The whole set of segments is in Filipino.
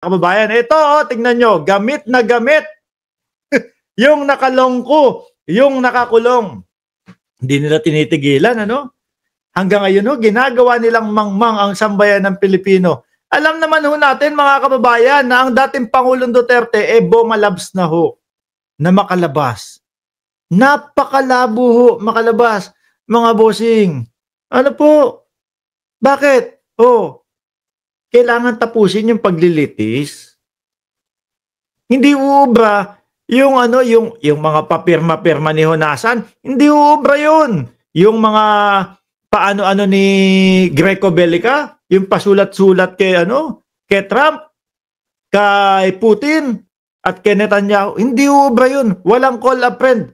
Kababayan, ito tingnan nyo, gamit na gamit yung nakalongko, yung nakakulong. Hindi nila tinitigilan, ano? Hanggang ngayon ginagawa nilang mangmang ang sambayan ng Pilipino. Alam naman natin mga kababayan na ang dating Pangulong Duterte bumalabs na na makalabas. Napakalabo makalabas, mga bossing. Ano po? Bakit? Kailangan tapusin yung paglilitis. Hindi uubra yung yung mga papirma-pirma ni Honasan, hindi uubra yun. Yung mga paano ni Greco Bellica, yung pasulat-sulat kay Trump, kay Putin at kay Netanyahu, hindi uubra yun. Walang call a friend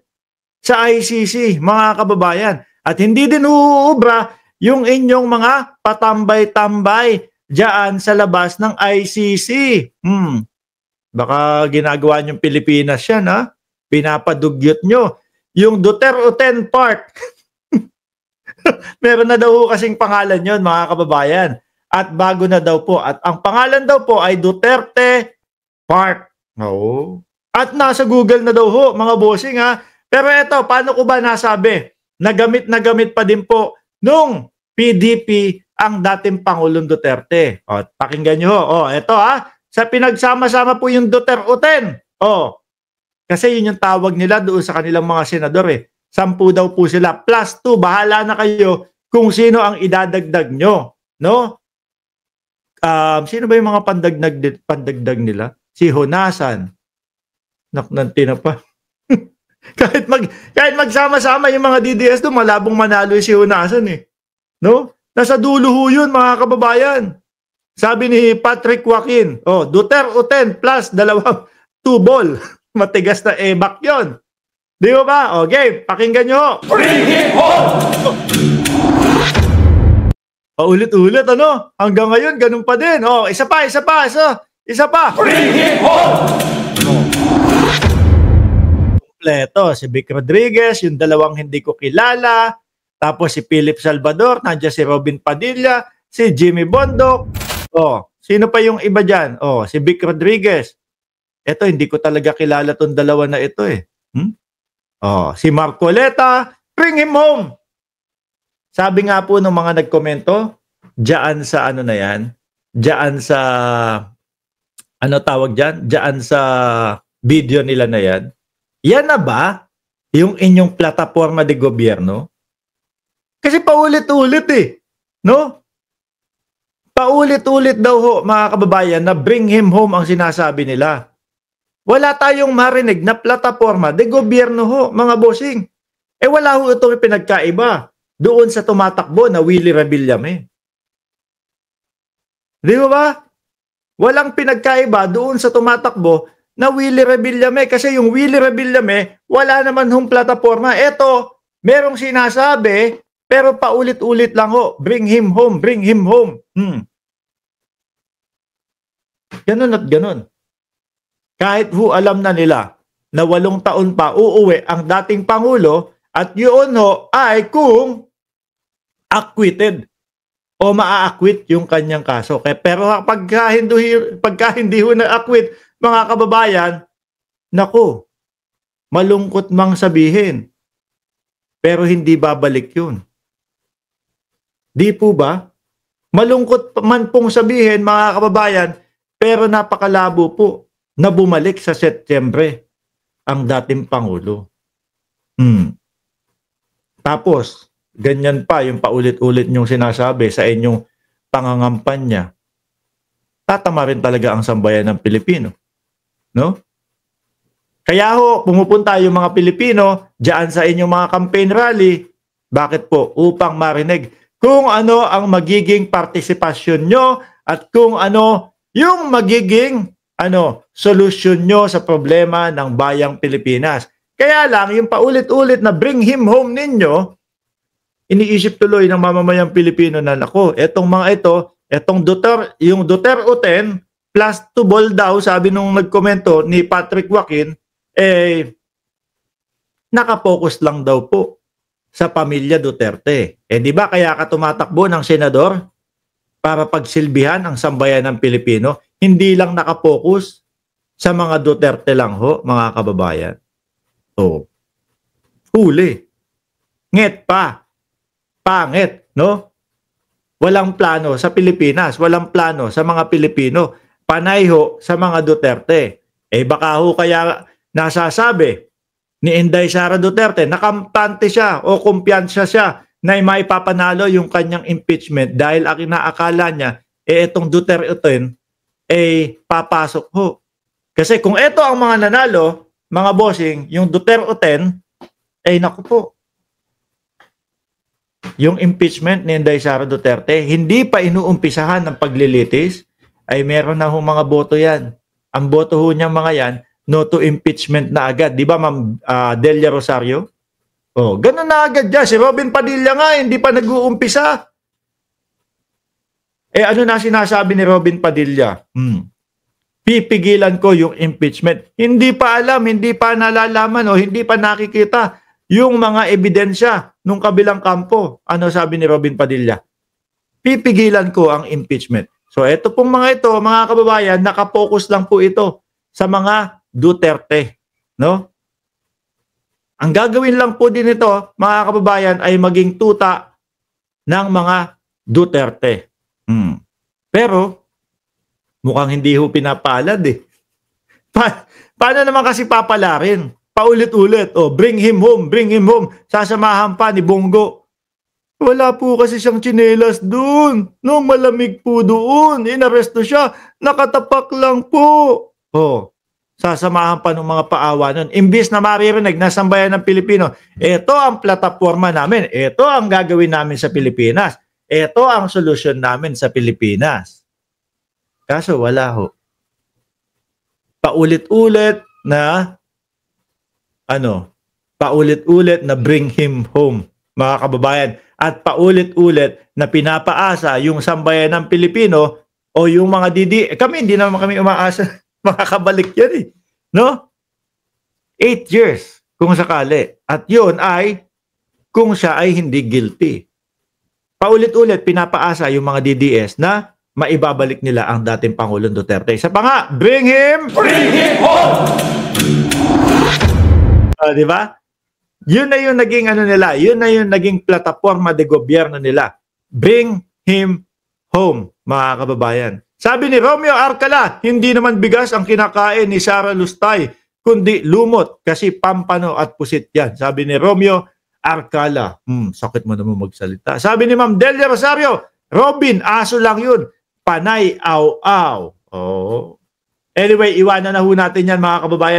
sa ICC, mga kababayan. At hindi din uubra yung inyong mga patambay-tambay diyan sa labas ng ICC. Baka ginagawa niyong Pilipinas yan, ha? Pinapadugyot nyo. Yung Duterte Park. Meron na daw kasing pangalan yon, mga kababayan. At bago na daw po. At ang pangalan daw po ay Duterte Park. At nasa Google na daw mga bossing, ha? Pero eto, paano ko ba nasabi? Na gamit pa din po nung PDP ang dating Pangulong Duterte. Pakinggan nyo. Eto, ha? Sa pinagsama-sama po yung Duterte. Kasi yun yung tawag nila doon sa kanilang mga senador 10 daw po sila. Plus 2, bahala na kayo kung sino ang idadagdag nyo. No? Sino ba yung mga pandagdag nila? Si Honasan. Naknanti na pa. kahit magsama-sama yung mga DDS doon, malabong manalo si Honasan No? Nasa dulo ho yun, mga kababayan. Sabi ni Patrick Joaquin, Duterte plus 2 ball. Matigas na ebak yun. Di ba? Okay, pakinggan nyo. Bring him home! Ulit-ulit, Hanggang ngayon, ganun pa din. Isa pa. Bring him home! Kompleto. Si Vic Rodriguez, yung dalawang hindi ko kilala. Tapos si Philip Salvador, nandiyan si Robin Padilla, si Jimmy Bondoc. Sino pa yung iba dyan? Si Vic Rodriguez. Ito, hindi ko talaga kilala tong dalawa na ito si Marcoleta, bring him home. Sabi nga po ng mga nagkomento, diyan sa na yan, diyan sa, tawag dyan? Diyan sa video nila na yan. Yan na ba yung inyong plataforma de gobyerno? Kasi paulit-ulit no? Paulit-ulit daw mga kababayan na bring him home ang sinasabi nila. Wala tayong marinig na plataforma de gobyerno mga bossing. Wala itong pinagkaiba doon sa tumatakbo na Willie Revillame. Di ba? Walang pinagkaiba doon sa tumatakbo na Willie Revillame kasi yung Willie Revillame wala naman plataforma. Ito, merong sinasabi pero paulit-ulit lang bring him home, bring him home. Ganun at ganun. Kahit alam na nila na 8 taon pa uuwi ang dating Pangulo at yun ay kung acquitted o maa-acquit yung kanyang kaso. Pero pagka hindi na-acquit, mga kababayan, naku, malungkot mang sabihin. Pero hindi babalik yun. Di po ba? Malungkot man pong sabihin, mga kababayan, pero napakalabo po na bumalik sa Setyembre ang dating Pangulo. Tapos, ganyan pa yung paulit-ulit nyong sinasabi sa inyong pangangampanya. Tatama rin talaga ang sambayan ng Pilipino. No? Kaya pumupunta yung mga Pilipino diyan sa inyong mga campaign rally. Bakit po? Upang marinig kung ano ang magiging partisipasyon nyo at kung ano yung magiging solusyon nyo sa problema ng bayang Pilipinas. Kaya lang, yung paulit-ulit na bring him home ninyo, iniisip tuloy ng mamamayang Pilipino na etong mga etong yung Duterte plus 2 ball daw, sabi nung nagkomento ni Patrick Joaquin, nakapokus lang daw po sa pamilya Duterte. Di ba kaya ka tumatakbo ng senador para pagsilbihan ang sambayan ng Pilipino? hindi lang nakapokus sa mga Duterte lang ho, mga kababayan. Oh, huli. Nget pa. Pangit, no? Walang plano sa Pilipinas, walang plano sa mga Pilipino. Panay ho sa mga Duterte. Baka ho kaya nasasabi ni Inday Sara Duterte, nakampante siya o kumpiyansa siya na maipapanalo yung kanyang impeachment dahil ang inaakala niya, itong Duterte papasok ho. Kasi kung ito ang mga nanalo, mga bossing, yung Duterte, naku po, yung impeachment ni Inday Sara Duterte, hindi pa inuumpisahan ng paglilitis, ay meron na ho mga boto yan. Ang boto ho niyang mga yan, no to impeachment na agad. Di ba, Ma'am Delia Rosario? Oh, ganun na agad dyan. Si Robin Padilla nga, hindi pa nag-uumpisa. Ano na sinasabi ni Robin Padilla? Pipigilan ko yung impeachment. Hindi pa alam, hindi pa nalalaman o hindi pa nakikita yung mga ebidensya nung kabilang kampo. Ano sabi ni Robin Padilla? Pipigilan ko ang impeachment. So ito pong mga ito, mga kababayan, nakapokus lang po ito sa mga Duterte, no? Ang gagawin lang po din ito, mga kababayan, ay maging tuta ng mga Duterte. Pero mukhang hindi ho pinapalad eh. Paano naman kasi papalarin? Paulit-ulit. Bring him home, bring him home. Sasamahan pa ni Bongo. Wala po kasi siyang tsinelas doon. No, malamig po doon. Inaresto siya. Nakatapak lang po. Sasamahan pa ng mga paawa nun. Imbis na maririnig na sambayan ng Pilipino, ito ang plataforma namin. Ito ang gagawin namin sa Pilipinas. Ito ang solusyon namin sa Pilipinas. Kaso wala ho. Paulit-ulit na paulit-ulit na bring him home, mga kababayan. At paulit-ulit na pinapaasa yung sambayan ng Pilipino o yung mga kami, hindi naman kami umaasa makakabalik yan eh. No? 8 years kung sakali. At yun ay kung siya ay hindi guilty. Paulit-ulit pinapaasa yung mga DDS na maibabalik nila ang dating Pangulong Duterte. Isa pa nga, bring him home! Di ba? Yun na yung naging nila, yun na yung naging plataforma de gobyerno nila. Bring him home, mga kababayan. Sabi ni Romeo Arcala, hindi naman bigas ang kinakain ni Sara Lustay, kundi lumot kasi pampano at pusit yan. Sabi ni Romeo Arcala. Sakit mo naman magsalita. Sabi ni Ma'am Delia Rosario, Robin, aso lang yun. Panay, aw-aw. Anyway, iwanan na ho natin yan, mga kababayan.